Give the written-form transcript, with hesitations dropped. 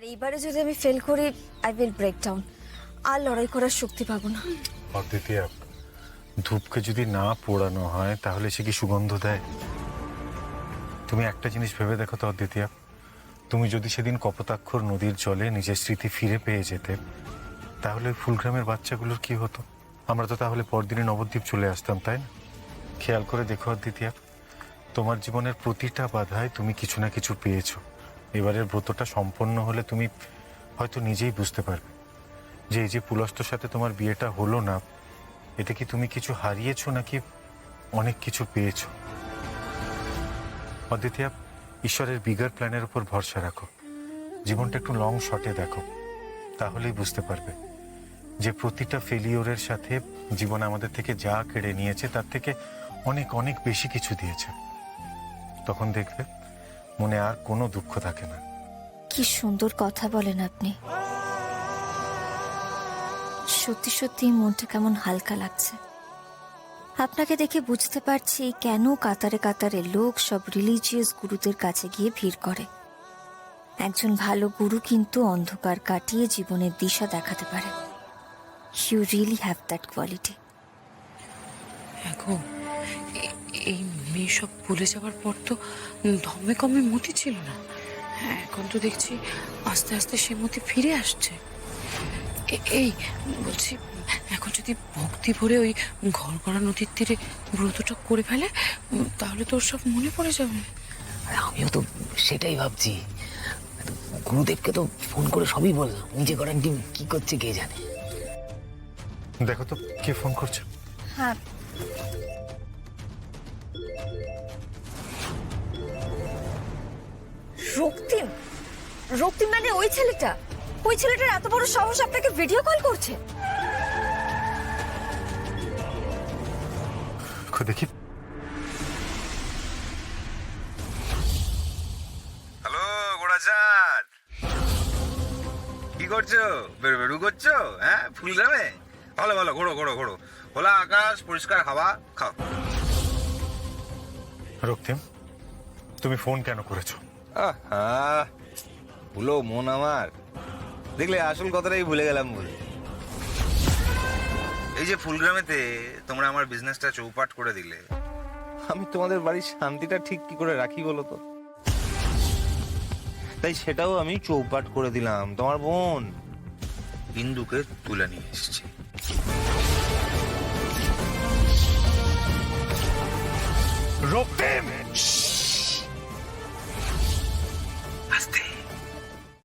আর এইবারে যদি আমি ফেল করি আই উইল ব্রেক ডাউন, আর লড়াই করার শক্তি পাবো না। অদ্বিতীয়া, ধূপকে যদি না পোড়ানো হয় তাহলে সে কি সুগন্ধ দেয়? তুমি একটা জিনিস ভেবে দেখো তো অদ্বিতীয়া, তুমি যদি সেদিন কপোতাক্ষর নদীর জলে নিজের স্মৃতি ফিরে পেয়ে যেতে, তাহলে ফুলগ্রামের বাচ্চাগুলোর কি হতো? আমরা তো তাহলে পরদিনে নবদ্বীপ চলে আসতাম, তাই না? খেয়াল করে দেখো অদ্বিতীয়া, তোমার জীবনের প্রতিটা বাধায় তুমি কিছু না কিছু পেয়েছো। এবারের ব্রতটা সম্পন্ন হলে তুমি হয়তো নিজেই বুঝতে পারবে যে এই যে পুলস্তর সাথে তোমার বিয়েটা হলো না, এতে কি তুমি কিছু হারিয়েছো নাকি অনেক কিছু পেয়েছো। অদ্বিতীয়া, ঈশ্বরের বিগার প্ল্যানের উপর ভরসা রাখো, জীবনটা একটু লং শটে দেখো, তাহলেই বুঝতে পারবে যে প্রতিটা ফেলিওরের সাথে জীবন আমাদের থেকে যা কেড়ে নিয়েছে তার থেকে অনেক অনেক বেশি কিছু দিয়েছে। তখন দেখবে মনে আর কোনো দুঃখ থাকে না। কি সুন্দর কথা বলেন আপনি, সত্যি সত্যি মনটা কেমন হালকা লাগছে। আপনাকে দেখে বুঝতে পারছি কেন কাতারে কাতারে লোক সব রিলিজিয়াস গুরুদের কাছে গিয়ে ভিড় করে। একজন ভালো গুরু কিন্তু অন্ধকার কাটিয়ে জীবনের দিশা দেখাতে পারে। You really have that quality. এখন এই মেয়ে সব ভুলে যাওয়ার পর তো দমে কমে মতি ছিল না। হ্যাঁ, এখন তো দেখছি আস্তে আস্তে সে মতি ফিরে আসছে। এই বলছি, এখন যদি ভক্তি ভরে ওই ঘর করা নদীর তীরে ব্রতটা করে ফেলে, তাহলে তো ওর সব মনে পড়ে যাবে। আর আমিও তো সেটাই ভাবছি। গুরুদেবকে তো ফোন করে সবই বললাম, নিজে করার টিম কি করছে কে জানে। দেখো তো কে ফোন করছে। হ্যাঁ, রক্তিম। রক্তিম মানে ওই ছেলেটার এত বড় সাহস আপনাকে ভিডিও কল করছে। দেখি। হ্যালো গোড়াচাঁদ, কি করছো? বেরু করছো? হ্যাঁ, ফুলগ্রামে ভালো ভালো, ঘোরো ঘোরো ঘোরো, খোলা আকাশ, পরিষ্কার হাওয়া খাও। রক্তিম, তুমি ফোন কেন করেছো? ভুলো মন আমার, দেখলে আসল কথাটাই ভুলে গেলাম বলে। এই যে ফুলগ্রামেতে তোমরা আমার বিজনেসটা চৌপাট করে দিলে, আমি তোমাদের বাড়ির শান্তিটা ঠিক কি করে রাখি বলো তো? তাই সেটাও আমি চৌপাট করে দিলাম। তোমার বোন বিন্দুকে তুলে নিয়ে এসেছি। রক্তিম!